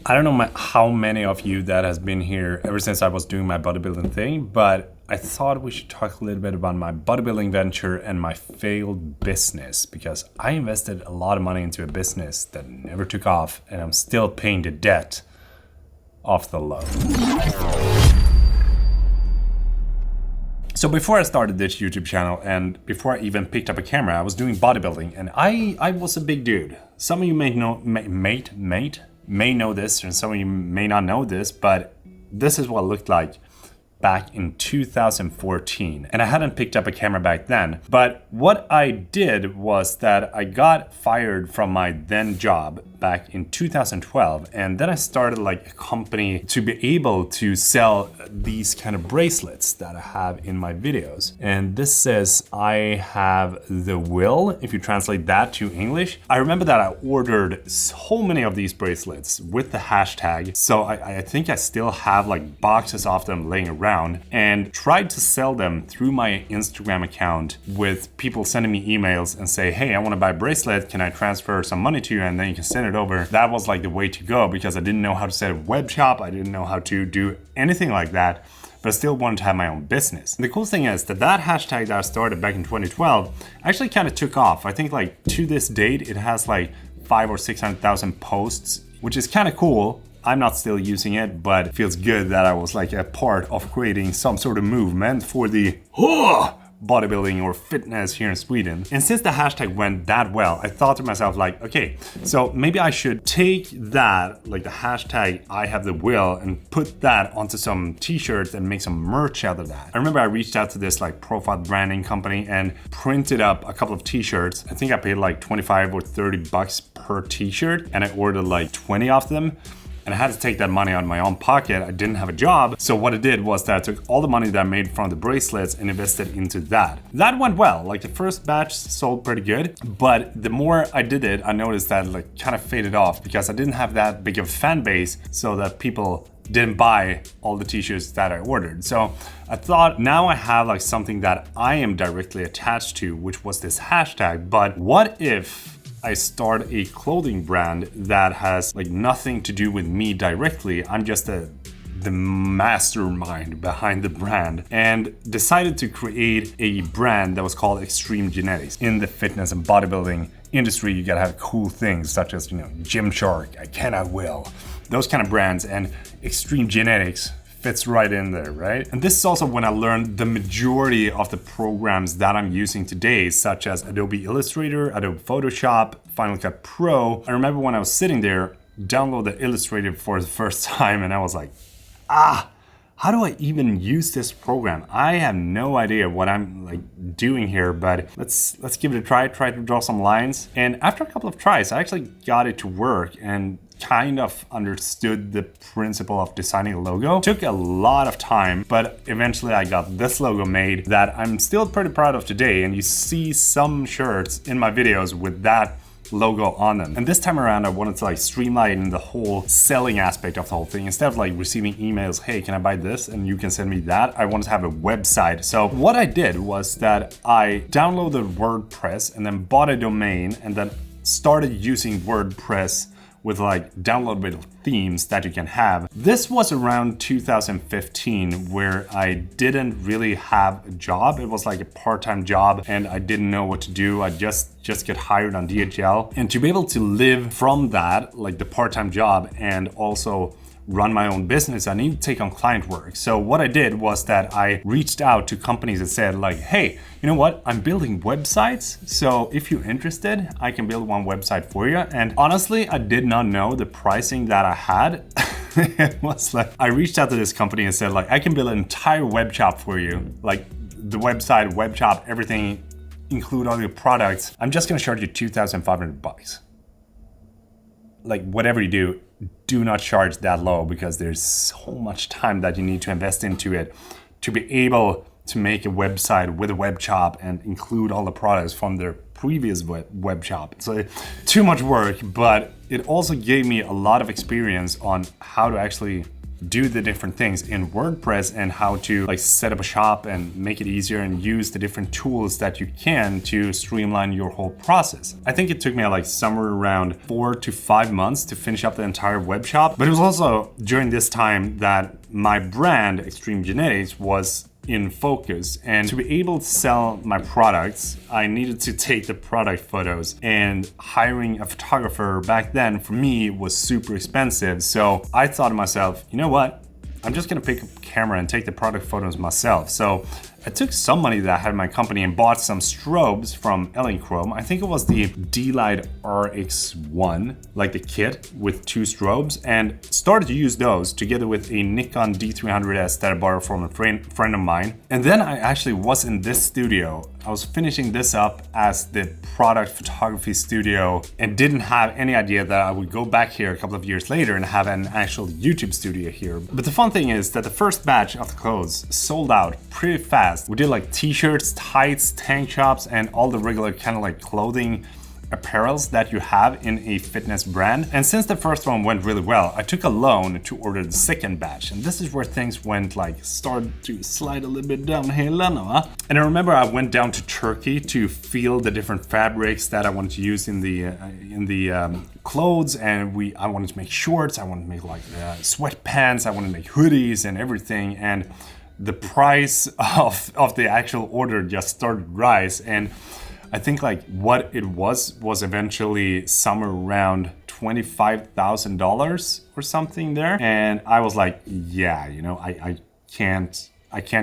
I don't know how many of you that has been here ever since I was doing my bodybuilding thing, but I thought we should talk a little bit about my bodybuilding venture and my failed business, because I invested a lot of money into a business that never took off and I'm still paying the debt off the loan. So before I started this YouTube channel and before I even picked up a camera, I was doing bodybuilding, and I was a big dude. Some of you may know this, and some of you may not know this, but this is what it looked like back in 2014. And I hadn't picked up a camera back then. But what I did was that I got fired from my then job back in 2012. And then I started like a company to be able to sell these kind of bracelets that I have in my videos. And this says, I have the will, if you translate that to English. I remember that I ordered so many of these bracelets with the hashtag. So I think I still have like boxes of them laying around, and tried to sell them through my Instagram account with people sending me emails and say, hey, I want to buy a bracelet. Can I transfer some money to you? And then you can send it over. That was like the way to go, because I didn't know how to set a web shop. I didn't know how to do anything like that, but I still wanted to have my own business. And the cool thing is that hashtag that I started back in 2012 actually kind of took off. I think like to this date, it has like 500,000 or 600,000 posts, which is kind of cool. I'm not still using it, but it feels good that I was like a part of creating some sort of movement for the bodybuilding or fitness here in Sweden. And since the hashtag went that well, I thought to myself like, okay, so maybe I should take that, like the hashtag I have the will, and put that onto some t-shirts and make some merch out of that. I remember I reached out to this like profile branding company and printed up a couple of t-shirts. I think I paid like 25 or 30 bucks per t-shirt, and I ordered like 20 of them. And I had to take that money out of my own pocket. I didn't have a job. So what I did was that I took all the money that I made from the bracelets and invested into that. That went well. Like the first batch sold pretty good, but the more I did it, I noticed that like kind of faded off because I didn't have that big of a fan base, so that people didn't buy all the t-shirts that I ordered. So I thought, now I have like something that I am directly attached to, which was this hashtag. But what if I start a clothing brand that has like nothing to do with me directly? I'm just the mastermind behind the brand, and decided to create a brand that was called Extreme Genetics. In the fitness and bodybuilding industry, you gotta have cool things such as, Gymshark, I Can, I Will, those kind of brands, and Extreme Genetics fits right in there, right? And this is also when I learned the majority of the programs that I'm using today, such as Adobe Illustrator, Adobe Photoshop, Final Cut Pro. I remember when I was sitting there, downloaded Illustrator for the first time, and I was like, how do I even use this program? I have no idea what I'm like doing here, but let's give it a try to draw some lines. And after a couple of tries, I actually got it to work and kind of understood the principle of designing a logo. It took a lot of time, but eventually I got this logo made that I'm still pretty proud of today. And you see some shirts in my videos with that logo on them. And this time around, I wanted to like streamline the whole selling aspect of the whole thing. Instead of like receiving emails, hey, can I buy this? And you can send me that. I wanted to have a website. So what I did was that I downloaded WordPress and then bought a domain, and then started using WordPress with like downloadable themes that you can have. This was around 2015, where I didn't really have a job. It was like a part-time job and I didn't know what to do. I just get hired on DHL. And to be able to live from that, like the part-time job, and also run my own business, I need to take on client work. So what I did was that I reached out to companies that said like, hey, you know what? I'm building websites. So if you're interested, I can build one website for you. And honestly, I did not know the pricing that I had. It was like, I reached out to this company and said like, I can build an entire web shop for you. Like the website, web shop, everything, include all your products. I'm just gonna charge you 2,500 bucks. Like whatever you do not charge that low, because there's so much time that you need to invest into it to be able to make a website with a web shop and include all the products from their previous web shop. So too much work, but it also gave me a lot of experience on how to actually do the different things in WordPress and how to like set up a shop and make it easier and use the different tools that you can to streamline your whole process. I think it took me like somewhere around 4 to 5 months to finish up the entire web shop, but it was also during this time that my brand Extreme Genetics was in focus, and to be able to sell my products I needed to take the product photos, and hiring a photographer back then for me was super expensive. So I thought to myself, you know what, I'm just gonna pick up a camera and take the product photos myself. So I took some money that I had in my company and bought some strobes from Lindgren. I think it was the D-Light RX1, like the kit with 2 strobes, and started to use those together with a Nikon D300S that I borrowed from a friend of mine. And then I actually was in this studio. I was finishing this up as the product photography studio and didn't have any idea that I would go back here a couple of years later and have an actual YouTube studio here. But the fun thing is that the first batch of the clothes sold out pretty fast. We did like t-shirts, tights, tank tops, and all the regular kind of like clothing apparels that you have in a fitness brand. And since the first one went really well, I took a loan to order the second batch. And this is where things went like started to slide a little bit downhill. And I remember I went down to Turkey to feel the different fabrics that I wanted to use in the clothes, and I wanted to make shorts, I wanted to make like sweatpants, I wanted to make hoodies and everything. And the price of the actual order just started to rise, and I think like what it was eventually somewhere around $25,000 or something there. And I was like, yeah, you know, I can't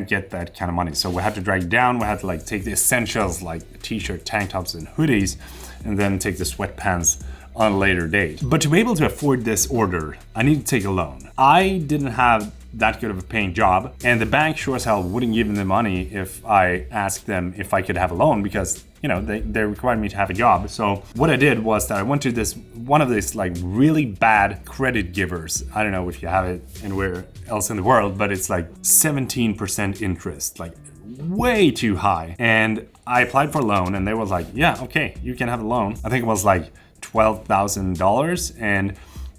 get that kind of money. So we had to drag it down. We had to like take the essentials like t-shirt, tank tops, and hoodies, and then take the sweatpants on a later date. But to be able to afford this order, I needed to take a loan. I didn't have that good of a paying job, and the bank sure as hell wouldn't give me the money if I asked them if I could have a loan, because you know they required me to have a job. So what I did was that I went to one of these like really bad credit givers. I don't know if you have it anywhere else in the world, but it's like 17% interest, like way too high. And I applied for a loan, and they was like, yeah, okay, you can have a loan. I think it was like $12,000, and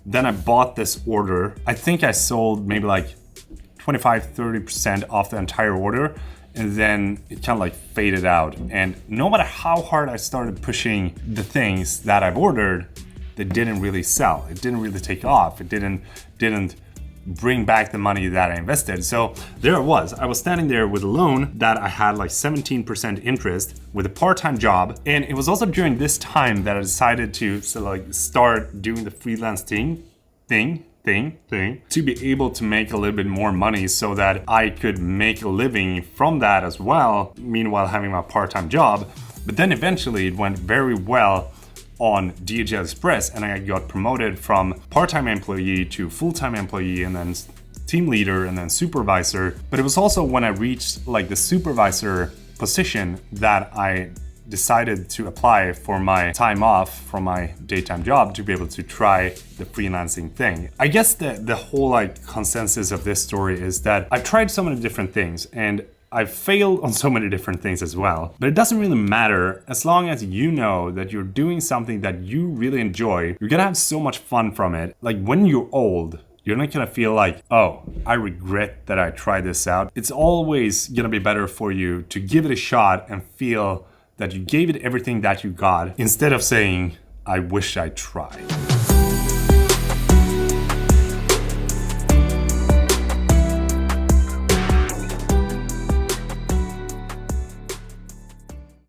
then I bought this order. I think I sold maybe like 25-30% off the entire order, and then it kind of like faded out. And no matter how hard I started pushing the things that I've ordered, they didn't really sell. It didn't really take off. It didn't bring back the money that I invested. So there it was. I was standing there with a loan that I had like 17% interest with a part-time job. And it was also during this time that I decided to start doing the freelance thing to be able to make a little bit more money so that I could make a living from that as well, meanwhile having my part-time job. But then eventually it went very well on DHL Express, and I got promoted from part-time employee to full-time employee, and then team leader, and then supervisor. But it was also when I reached like the supervisor position that I decided to apply for my time off from my daytime job to be able to try the freelancing thing. I guess the whole like consensus of this story is that I've tried so many different things, and I've failed on so many different things as well. But it doesn't really matter as long as you know that you're doing something that you really enjoy. You're gonna have so much fun from it. Like when you're old, you're not gonna feel like, oh, I regret that I tried this out. It's always gonna be better for you to give it a shot and feel that you gave it everything that you got, instead of saying, I wish I tried.